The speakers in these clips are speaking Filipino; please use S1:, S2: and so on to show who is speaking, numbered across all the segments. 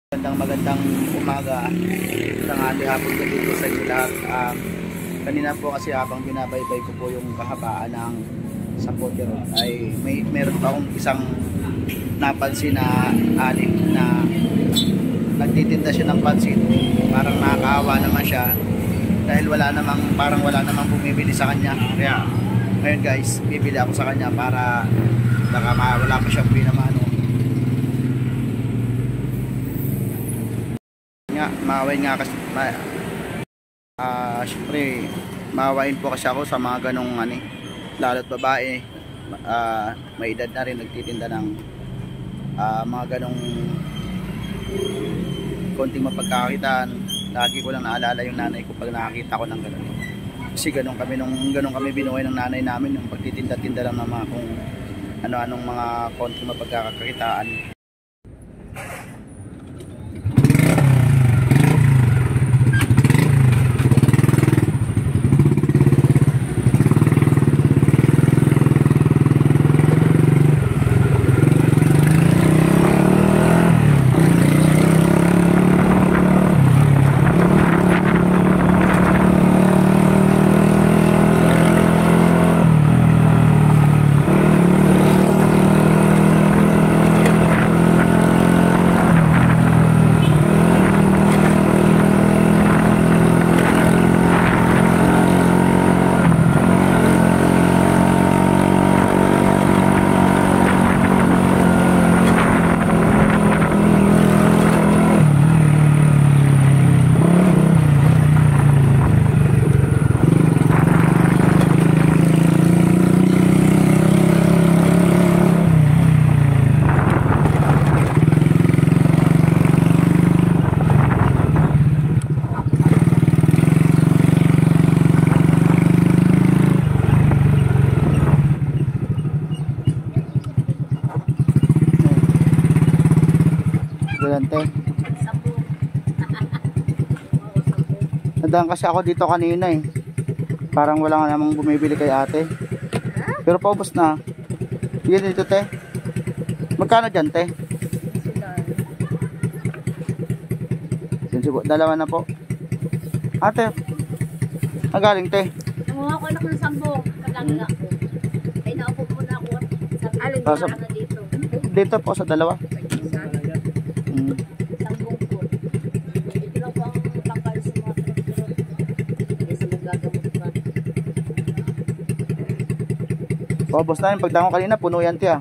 S1: Magandang umaga ng ating hapon ko dito sa inyo lahat. Kanina po kasi habang binabaybay ko po yung kahabaan ng Sapote Road ay meron pa akong isang napansin na adik na nagtitinda siya ng pansit. Parang nakakaawa naman siya dahil wala namang bumibili sa kanya. Kaya ngayon guys, bibili ako sa kanya para baka wala pa siyang pinamano. Maawain nga kasi syempre maawain po kasi ako sa mga ganong lalo't babae, may edad na rin nagtitinda ng mga ganong konting mapagkakakitaan. Lagi ko lang naalala yung nanay ko pag nakakita ko ng ganon, kasi ganon kami binuhay ng nanay namin, yung pagtitinda-tinda lang ng mga kung ano-anong mga konting mapagkakakitaan. Nadaan kasi ako dito kanina parang wala nga namang bumibili kay ate, pero paubos na. Sige dito te, magkano dyan te? Dalawa na po ate. Nagaling te?
S2: Nanguha ko anak ng sambong, kagagala ko ay naupo muna ako. Alin na dito?
S1: Dito po sa dalawa. Oh, boss namin, pagdang ko kanina, puno yan tiya.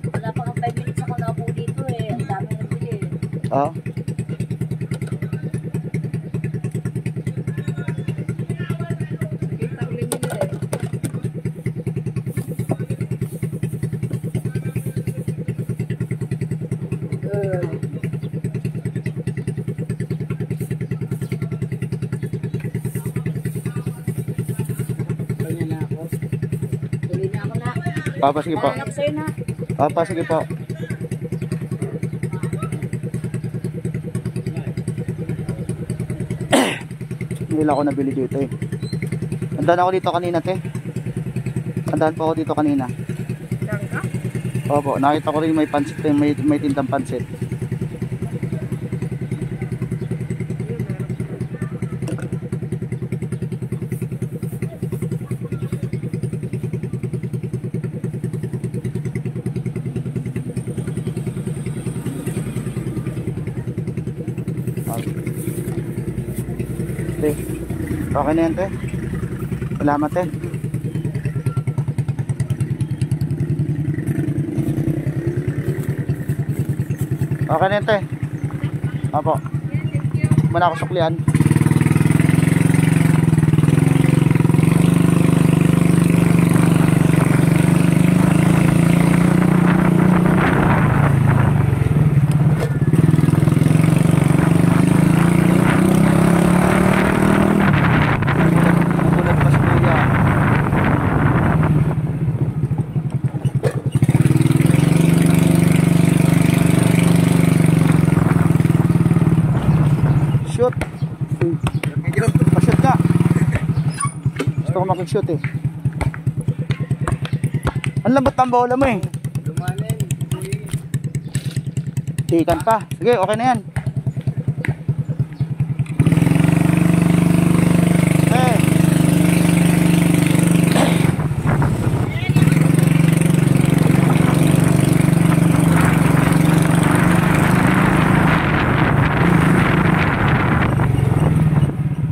S2: Wala pa ng 5 minutes ako na po dito ang dami na bili.
S1: Oo. Papa, sige po. Papa, sige po. Hindi lang ako nabili dito Andaan ako dito kanina te. Andaan po ako dito kanina. Opo, nakita ko rin may pansit may tindang pansit. Okay na yan te. Salamat te. Okay na yan te. Opo. Muna ako suklian. Shoot. Pa-shoot ka. Gusto ko makik-shoot Ang lambot ng bola mo
S3: Lumanin.
S1: Tikan pa. Sige, okay na yan. Okay.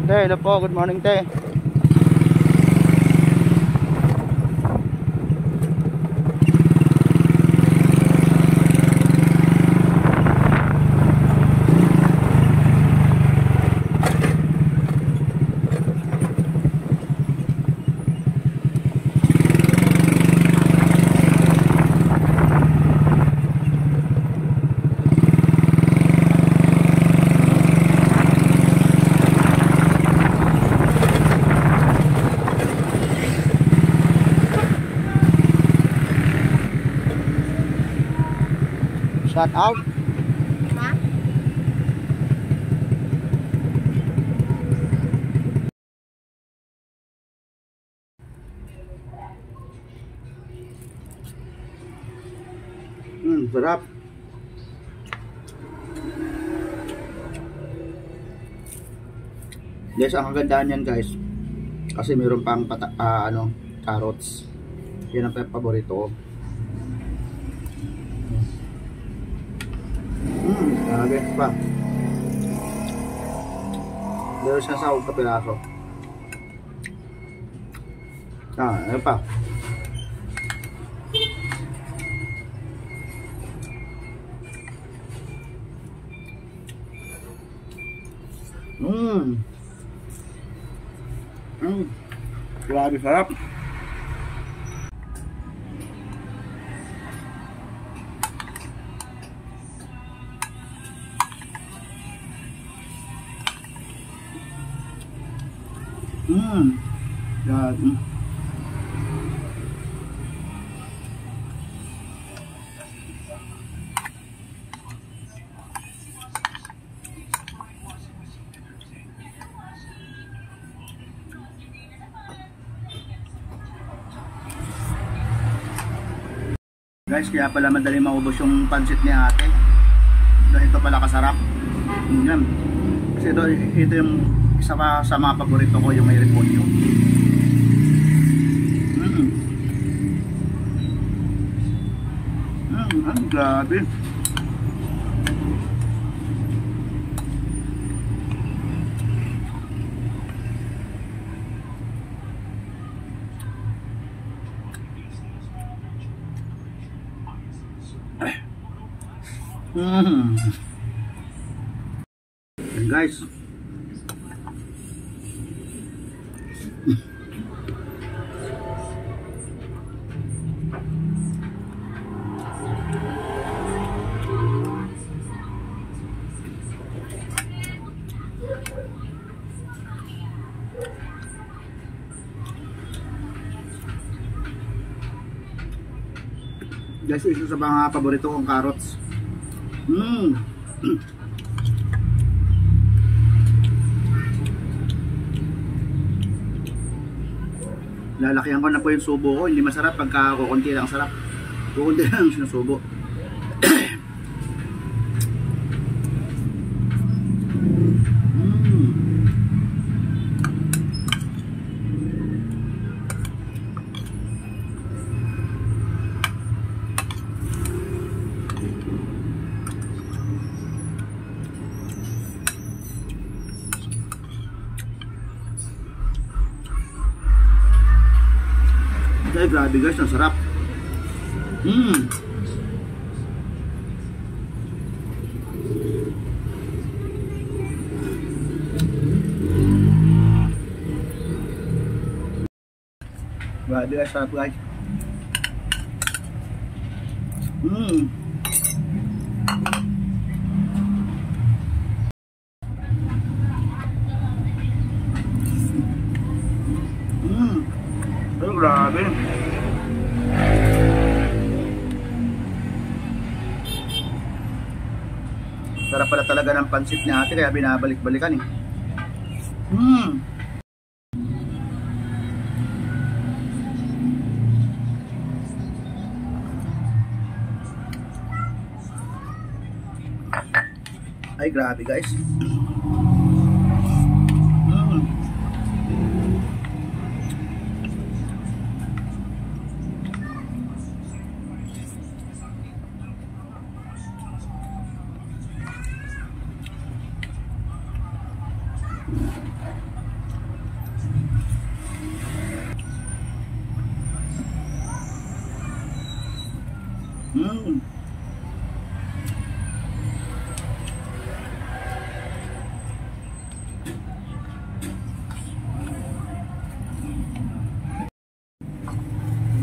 S1: Te, hello po. Good morning, te. Shout out.
S2: Ha?
S1: Sarap. Guys, ang kagandahan yan guys. Kasi mayroon pang carrots. Yan ang paborito ko. Grabe pa. Meron siya sa kapiraso. Ayun pa. Grabe sarap. Grabe. Guys, kaya pala madali maubos yung pansit ni ate. Dahil ito pala kasarap. Yan. Kasi ito yung isa pa sa mga paborito ko, yung may repolyo. Grabe. And guys, isa sa mga paborito kong carrots. Lalakihan ko na po yung subo ko. Hindi masarap pagka kukunti lang sarap. Kukunti lang sinusubo. Ay, grabe guys, ang sarap. Grabe guys, sarap guys. Ay, grabe. Sarap pala talaga ng pansit ni ate, kaya binabalik-balikan eh. Ay, grabe guys.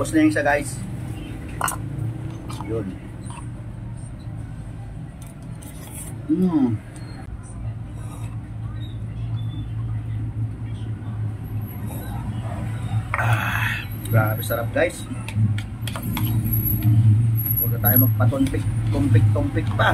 S1: Ubos na yung isa guys. Yun. Grabe sarap guys. Huwag na tayo magpatumpik, tumpik pa.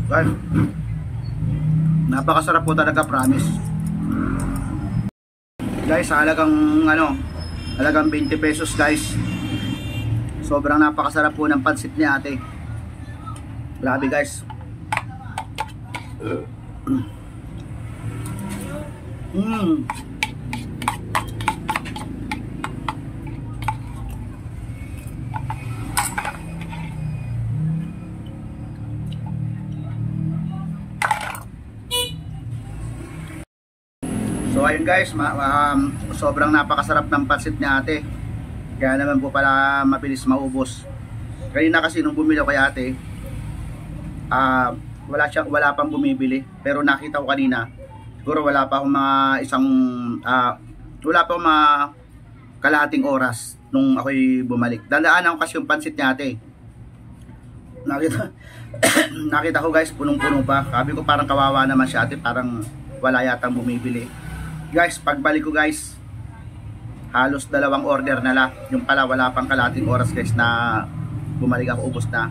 S1: Guys, napakasarap po talaga, promise. Guys, halagang halagang 20 pesos guys. Sobrang napakasarap po ng pansit ni ate. Grabe guys. So ayun guys, sobrang napakasarap ng pansit ni ate. Kaya naman po pala mabilis maubos. Kanina kasi nung bumili ko kay ate, wala pang bumibili. Pero nakita ko kanina, siguro wala pa akong mga kalahating oras nung ako'y bumalik. Dadaanan ko kasi yung pansit ni ate. Nakita ko guys, punong-puno pa. Sabi ko parang kawawa naman si ate, parang wala yatang bumibili. Guys, pagbalik ko guys, halos 2 order na lang. Yung pala wala pang kalating oras guys na bumalik ako, ubos na.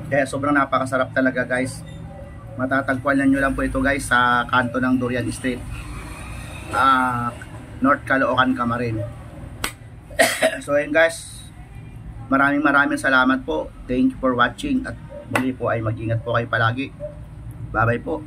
S1: Kaya sobrang napakasarap talaga guys. Matatagpuan nyo lang po ito guys sa kanto ng Durian Street, North Caloocan, Camarin. So ayun guys, maraming salamat po. Thank you for watching. At muli po ay mag-ingat po kayo palagi. Bye bye po.